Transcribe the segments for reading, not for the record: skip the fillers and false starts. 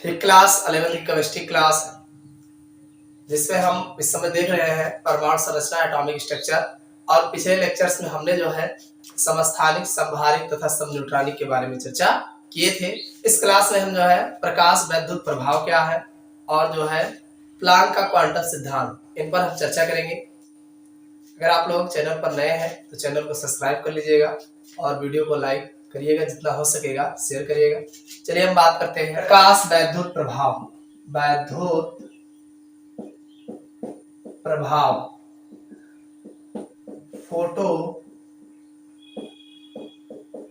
ये class 11th की chemistry class है जिसमें हम इस समय देख रहे हैं परमाणु संरचना एटॉमिक स्ट्रक्चर। और पिछले लेक्चर्स में हमने जो है समस्थानिक, समभारिक तथा समन्यूट्रॉनिक के बारे में चर्चा किए थे। इस क्लास में हम जो है प्रकाश वैद्युत प्रभाव क्या है और जो है प्लांक का क्वांटम सिद्धांत, इन पर हम चर्चा करेंगे। अगर आप लोग चैनल पर नए हैं तो चैनल को सब्सक्राइब कर लीजिएगा और वीडियो को लाइक करिएगा, जितना हो सकेगा शेयर करिएगा। चलिए हम बात करते हैं प्रकाश वैद्युत प्रभाव। वैद्युत प्रभाव, फोटो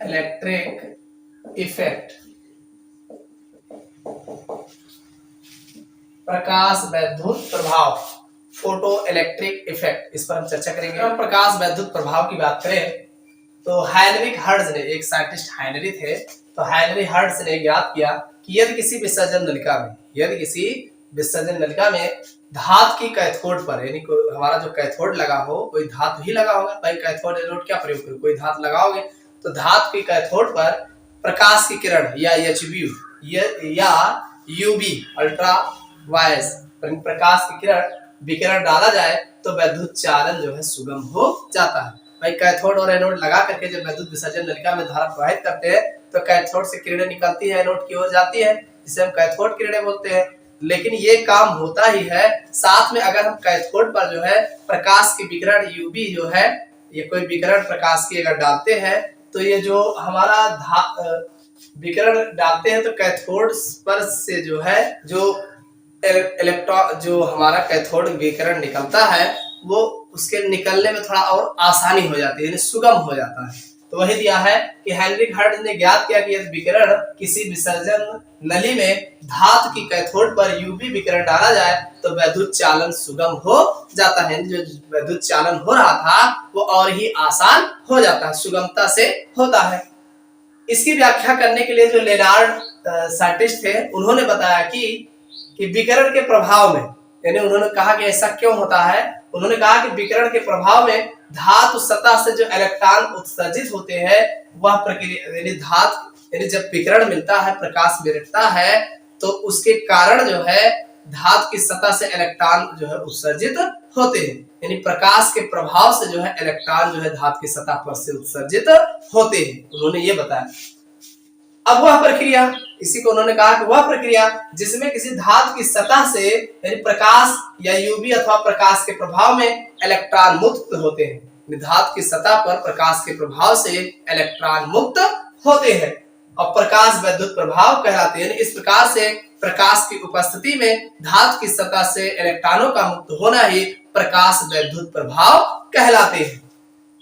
इलेक्ट्रिक इफेक्ट, प्रकाश वैद्युत प्रभाव, फोटो इलेक्ट्रिक इफेक्ट, इस पर हम चर्चा करेंगे। हम प्रकाश वैद्युत प्रभाव की बात करें तो हाइनरी हर्ट्ज ने, एक साइंटिस्ट हाइनरी थे, तो हाइनरी हर्ट्ज ने ज्ञात किया कि यदि किसी विसर्जन नलिका में धातु की कैथोड पर, यानी हमारा जो कैथोड लगा हो कोई धातु ही लगा होगा, भाई कैथोड एनोड क्या प्रयोग करो, कोई धातु लगाओगे तो धातु की कैथोड पर प्रकाश की किरण या एचबी या यूवी अल्ट्रा वायलेट प्रकाश की किरण विकिरण डाला जाए तो वैद्युत चालन जो है सुगम हो जाता है। भाई कैथोड और एनोड लगा करके जब वैद्युत विसर्जन नलिका में धारा प्रवाहित करते हैं तो कैथोड से किरणें निकलती है, एनोड की ओर जाती है, जिसे हम कैथोड किरणें बोलते हैं। लेकिन ये काम होता ही है, साथ में अगर हम कैथोड पर जो है प्रकाश की विकिरण यूवी जो है, ये कोई विकिरण प्रकाश की अगर डालते हैं तो ये जो हमारा विकिरण डालते हैं तो कैथोड पर से जो है जो इलेक्ट्रॉन, जो हमारा कैथोड विकिरण निकलता है वो उसके निकलने में थोड़ा और आसानी हो जाती है, यानी सुगम हो जाता है। तो वही दिया है कि हेनरी हर्ट्ज ने ज्ञात किया कि यदि विकिरण किसी विसर्जन नली में धातु की कैथोड पर यूवी विकिरण डाला जाए तो वैद्युत चालन सुगम हो जाता है, जो वैद्युत चालन हो रहा था वो और ही आसान हो जाता है, सुगमता से होता है। इसकी व्याख्या करने के लिए जो लेनार्ड साइंटिस्ट थे उन्होंने बताया कि विकिरण के प्रभाव में, यानी उन्होंने कहा कि ऐसा क्यों होता है, उन्होंने कहा कि विकिरण के प्रभाव में धातु सतह से जो इलेक्ट्रॉन उत्सर्जित होते हैं वह प्रक्रिया, यानी धातु, यानी जब विकिरण मिलता है, प्रकाश मिलता है तो उसके कारण जो है धातु की सतह से इलेक्ट्रॉन जो है उत्सर्जित होते हैं, यानी प्रकाश के प्रभाव से जो है इलेक्ट्रॉन जो है धातु की सतह पर से उत्सर्जित होते हैं, उन्होंने ये बताया। अब वह प्रक्रिया, इसी को उन्होंने कहा कि वह प्रक्रिया जिसमें किसी धातु की सतह से, यानी प्रकाश या यूवी अथवा प्रकाश के प्रभाव में इलेक्ट्रॉन मुक्त होते हैं, धातु की सतह पर प्रकाश के प्रभाव से इलेक्ट्रॉन मुक्त होते हैं और प्रकाश वैद्युत प्रभाव कहलाते हैं। इस प्रकार से प्रकाश की उपस्थिति में धातु की सतह से इलेक्ट्रॉनों का मुक्त होना ही प्रकाश वैद्युत प्रभाव कहलाते हैं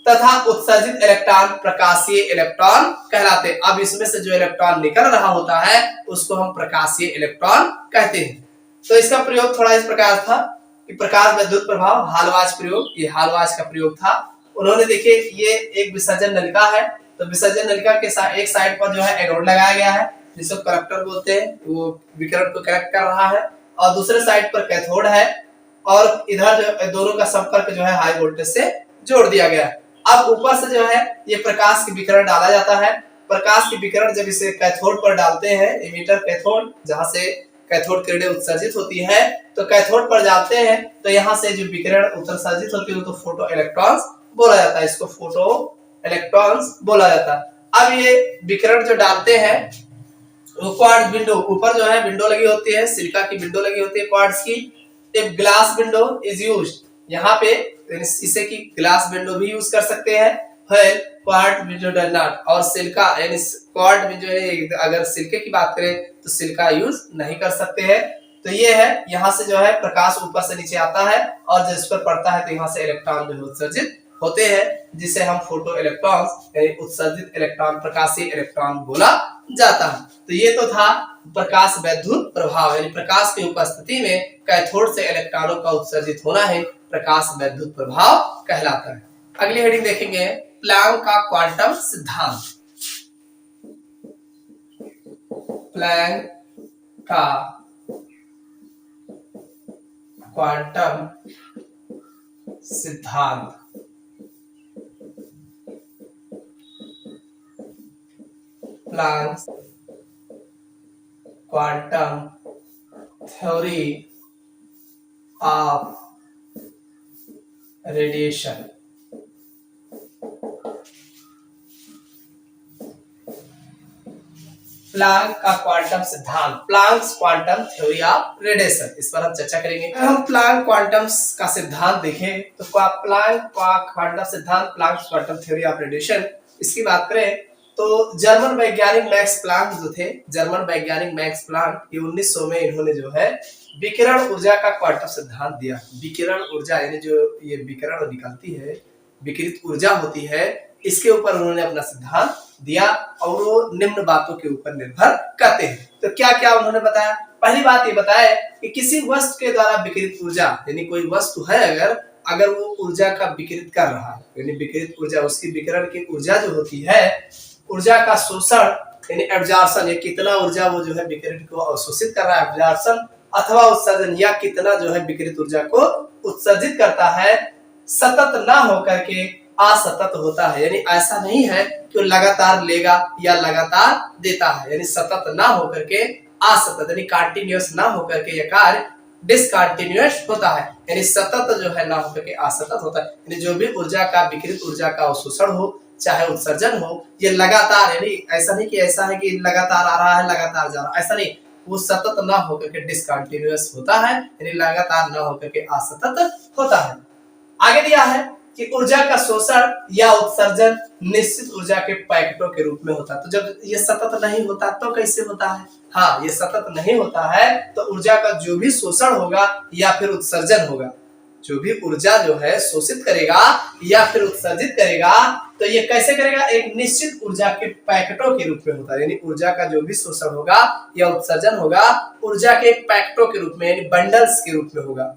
तथा उत्सर्जित इलेक्ट्रॉन प्रकाशीय इलेक्ट्रॉन कहलाते हैं। अब इसमें से जो इलेक्ट्रॉन निकल रहा होता है उसको हम प्रकाशीय इलेक्ट्रॉन कहते हैं। तो इसका प्रयोग थोड़ा इस प्रकार था कि प्रकाश वैद्युत प्रभाव, हालवाच प्रयोग, ये हालवाच का प्रयोग था। उन्होंने देखिए ये एक विसर्जन नलिका है, तो विसर्जन नलिका के एक साइड पर जो है एनोड लगाया गया है जिसको कलेक्टर बोलते हैं, वो विकिरण को कलेक्ट कर रहा है, और दूसरे साइड पर कैथोड है और इधर जो दोनों का संपर्क जो है हाई वोल्टेज से जोड़ दिया गया है। अब ऊपर से जो है ये प्रकाश की विकिरण डाला जाता है। प्रकाश की विकिरण जब इसे कैथोड पर डालते हैं, इमीटर कैथोड, जहां से कैथोड किरणें उत्सर्जित होती है, तो कैथोड पर डालते हैं तो यहाँ से जो विकिरण उत्सर्जित होती है तो फोटो इलेक्ट्रॉन्स बोला जाता है, इसको फोटो इलेक्ट्रॉन्स बोला जाता है। अब ये विकिरण जो डालते हैं वो क्वार्ट्ज विंडो, ऊपर जो है विंडो लगी होती है, सिलिका की विंडो लगी होती है क्वार्ट्ज की। एक ग्लास विंडो इज यूज्ड, यहाँ पे शीशे की ग्लास विंडो भी यूज कर सकते हैं, क्वार्ट्ज विंडो डज नॉट, और सिलिका यानी क्वार्ट्ज विंडो है, अगर सिलिके की बात करें तो सिलिका यूज नहीं कर सकते हैं। तो ये है, यहाँ से जो है प्रकाश ऊपर से नीचे आता है और जिस पर पड़ता है तो यहाँ से इलेक्ट्रॉन जो है उत्सर्जित होते हैं, जिसे हम फोटो इलेक्ट्रॉन्स यानी उत्सर्जित इलेक्ट्रॉन, प्रकाशीय इलेक्ट्रॉन बोला जाता है। तो ये तो था प्रकाश वैद्युत प्रभाव, यानी प्रकाश की उपस्थिति में कैथोड से इलेक्ट्रॉनों का उत्सर्जित होना है प्रकाश वैद्युत प्रभाव कहलाता है। अगली हेडिंग देखेंगे प्लैंक का क्वांटम सिद्धांत। प्लैंक का क्वांटम सिद्धांत। Planck quantum theory of radiation. Planck का क्वांटम सिद्धांत, Planck's quantum theory of radiation, इस पर हम चर्चा करेंगे। अगर हम प्लांक क्वांटम का सिद्धांत देखें तो प्लांक का क्वांटम सिद्धांत, Planck quantum theory of radiation, इसकी बात करें तो जर्मन वैज्ञानिक मैक्स प्लांक जो थे, जर्मन वैज्ञानिक मैक्स प्लांक, ये 1900 में इन्होंने जो है विकिरण ऊर्जा का क्वांटम सिद्धांत दिया। विकिरण ऊर्जा यानी जो ये विकिरण निकलती है, विकिरित ऊर्जा होती है, इसके ऊपर उन्होंने अपना सिद्धांत दिया और वो निम्न बातों के ऊपर निर्भर करते हैं। तो क्या क्या उन्होंने बताया? पहली बात ये बताया कि किसी वस्तु के द्वारा विकिरित ऊर्जा, यानी कोई वस्तु है अगर वो ऊर्जा का विकिरित कर रहा है, यानी विकिरित ऊर्जा, उसकी विकिरण की ऊर्जा जो होती है, ऊर्जा का शोषण यानी एब्जॉर्प्शन, ये कितना ऊर्जा वो जो है विकिरण को अवशोषित कर रहा है, एब्जॉर्प्शन अथवा उत्सर्जन, या कितना जो है विकिरित ऊर्जा को उत्सर्जित करता है, सतत ना होकर के असतत होता है। यानी ऐसा नहीं है कि वो लगातार लेगा या लगातार देता है, यानी सतत ना होकर के असतत, यानी कंटिन्यूअस ना होकर के यह कार्य डिसकंटिन्यूअस होता है, यानी सतत जो है ना होकर के असतत होता है। यानी जो भी ऊर्जा का, विकिरित ऊर्जा का अवशोषण हो चाहे उत्सर्जन हो, ये लगातार, यानी ऐसा नहीं कि ऐसा है कि लगातार आ रहा है लगातार जा रहा है, ऐसा नहीं, वो सतत ना होकर के डिसकंटिन्यूअस होता है, यानी लगातार ना होकर के असतत होता है। आगे दिया है कि ऊर्जा का शोषण या उत्सर्जन निश्चित ऊर्जा के पैकेटों के रूप में होता है। तो जब ये सतत नहीं होता तो कैसे होता है? हाँ, ये सतत नहीं होता है तो ऊर्जा का जो भी शोषण होगा या फिर उत्सर्जन होगा, जो भी ऊर्जा जो है शोषित करेगा या फिर उत्सर्जित करेगा, तो ये कैसे करेगा? एक निश्चित ऊर्जा के पैकेटों के रूप में होता है, यानी ऊर्जा का जो भी शोषण होगा या उत्सर्जन होगा ऊर्जा के पैकेटों के रूप में, यानी बंडल्स के रूप में होगा।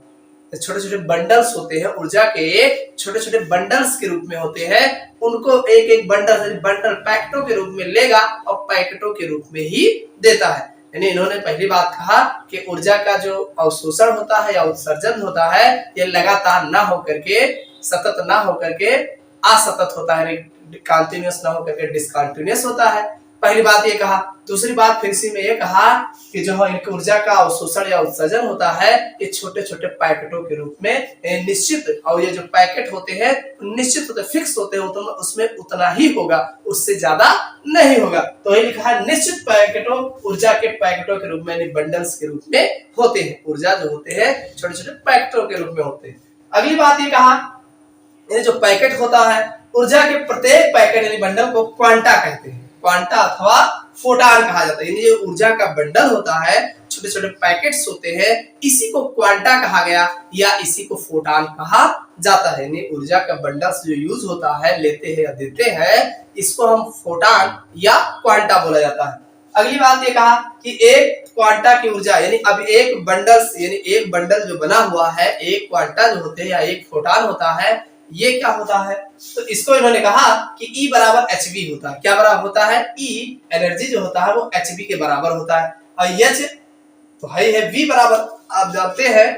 छोटे छोटे बंडल्स होते हैं, ऊर्जा के छोटे छोटे बंडल्स के रूप में होते हैं, उनको एक एक बंडल पैकेटों के रूप में लेगा और पैकेटों के रूप में ही देता है। यानी इन्होंने पहली बात कहा कि ऊर्जा का जो अवशोषण होता है या उत्सर्जन होता है, ये लगातार ना होकर के, सतत ना होकर के असतत होता है, कंटिन्यूअस ना होकर के डिसकंटिन्यूअस होता है। पहली बात ये कहा। दूसरी बात फिर से में ये कहा कि जो इनकी ऊर्जा का अवशोषण या उत्सर्जन होता है, ये छोटे छोटे पैकेटों के रूप में निश्चित, और ये जो पैकेट होते हैं निश्चित होते, फिक्स होते हैं, तो उसमें उतना ही होगा, उससे ज्यादा नहीं होगा। तो ये लिखा है निश्चित पैकेटों, ऊर्जा के पैकेटों के रूप में, बंडल्स के रूप में होते हैं। ऊर्जा जो होते हैं छोटे छोटे पैकेटों के रूप में होते हैं। अगली बात ये कहा, ये जो पैकेट होता है, ऊर्जा के प्रत्येक पैकेट यानी बंडल को क्वांटा कहते हैं, क्वांटा अथवा फोटान कहा जाता है। यानी जो ऊर्जा का बंडल होता है, छोटे छोटे पैकेट्स होते हैं, इसी को क्वांटा कहा गया या इसी को फोटान कहा जाता है। यानी ऊर्जा का बंडल जो यूज होता है, लेते हैं या देते हैं, इसको हम फोटान या क्वांटा बोला जाता है। अगली बात ये कहा कि एक क्वांटा की ऊर्जा, यानी अब एक बंडल, यानी एक बंडल जो बना हुआ है, एक क्वांटा जो होते हैं या एक फोटान होता है, ये क्या होता है? तो इसको इन्होंने कहा कि E बराबर hv होता है। क्या बराबर होता है? E एनर्जी जो होता है वो hv के बराबर होता है, और H तो है V बराबर, आप जानते हैं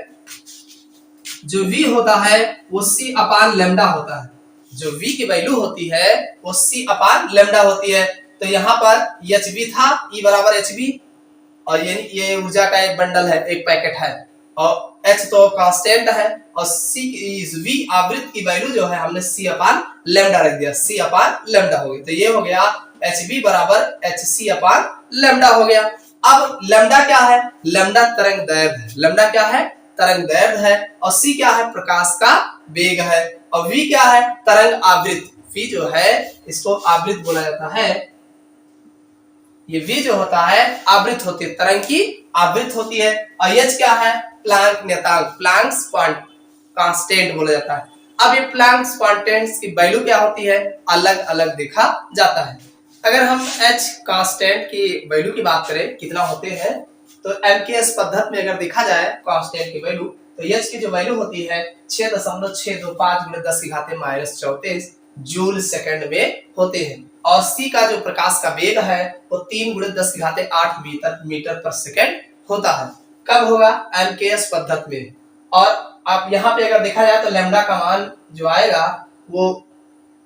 जो V होता है वो C अपान लेमडा होता है। जो V की वैल्यू होती है वो C अपान लेमडा होती है। तो यहाँ पर hv था, E बराबर hv, और ये ऊर्जा का एक बंडल है, एक पैकेट है, और H तो कांस्टेंट है, और V आवृत्ति की वैल्यू जो है हमने C अपान लेमडा रख दिया, C अपान लेमडा हो गया। तो ये हो गया hv बराबर hc अपान लेमडा हो गया। अब लेमडा क्या है? लेमडा तरंग दैर्घ्य है। लेमडा क्या है? तरंग दैर्घ्य है। और C क्या है? प्रकाश का वेग है। और V क्या है? तरंग आवृत्ति। V जो है इसको आवृत्ति बोला जाता है। ये V जो होता है आवृत्ति होती है, तरंग की आवृत्ति होती है। और H क्या है? प्लांक नियतांक, प्लांक्स कांस्टेंट बोला जाता है। अब ये प्लांक्स कांस्टेंट्स की वैल्यू क्या होती है? अलग अलग देखा जाता है। अगर हम H कांस्टेंट की वैल्यू की बात करें कितना होते हैं, तो MKS पद्धति में अगर देखा जाए कांस्टेंट की वैल्यू, तो H की जो वैल्यू होती है 6.625 × 10⁻⁻34 जूल सेकंड में होते हैं। और C का जो प्रकाश का वेग है वो 3 × 10⁸ मीटर पर सेकंड होता है। कब होगा? MKS पद्धति में। और अब यहाँ पे अगर देखा जाए तो लैम्डा का मान जो आएगा वो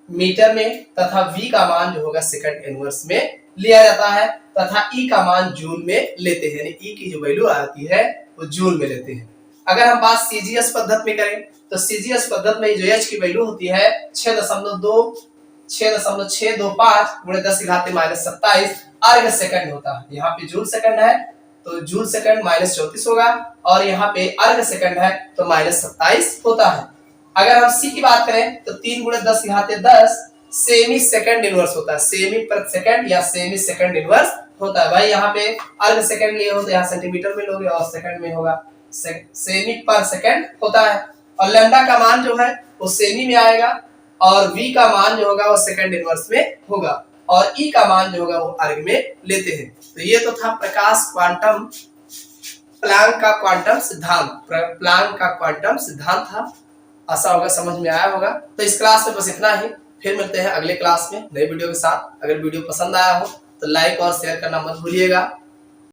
मीटर में, तथा V का मान जो होगा सेकंड इनवर्स में लिया जाता है तथा ई का मान जूल में लेते हैं, यानी ई की जो वैल्यू आती है वो जूल में लेते हैं। अगर हम बात सीजीएस पद्धति में करें तो सीजीएस पद्धति में जो एच की वैल्यू होती है 6.625 गुणे 10 की घात -27 अर्ग सेकंड होता है। यहाँ पे जूल सेकंड है तो जूल सेकंड -34 होगा और यहाँ पे अर्ग सेकंड है तो -27 होता है। अगर हम सी की बात करें तो 3 गुणे 10 की घात 10 सेमी सेकंड इनवर्स होता है, सेमी प्रति सेकंड या सेमी सेकंड इनवर्स होता है। भाई यहाँ पे अर्ग सेकंड लिए हो तो यहाँ सेंटीमीटर में लोगे और सेकंड में होगा सेमी पर सेकंड होता है। और लैम्डा का मान जो है वो सेमी में आएगा और v का मान जो होगा वो सेकंड इनवर्स में होगा और e का मान जो होगा वो अर्ग में लेते हैं। तो ये तो था प्रकाश क्वांटम प्लैंक का क्वांटम सिद्धांत, प्लैंक का क्वांटम सिद्धांत था। आशा होगा समझ में आया होगा। तो इस क्लास में बस इतना ही, फिर मिलते हैं अगले क्लास में नई वीडियो के साथ। अगर वीडियो पसंद आया हो तो लाइक और शेयर करना मत भूलिएगा।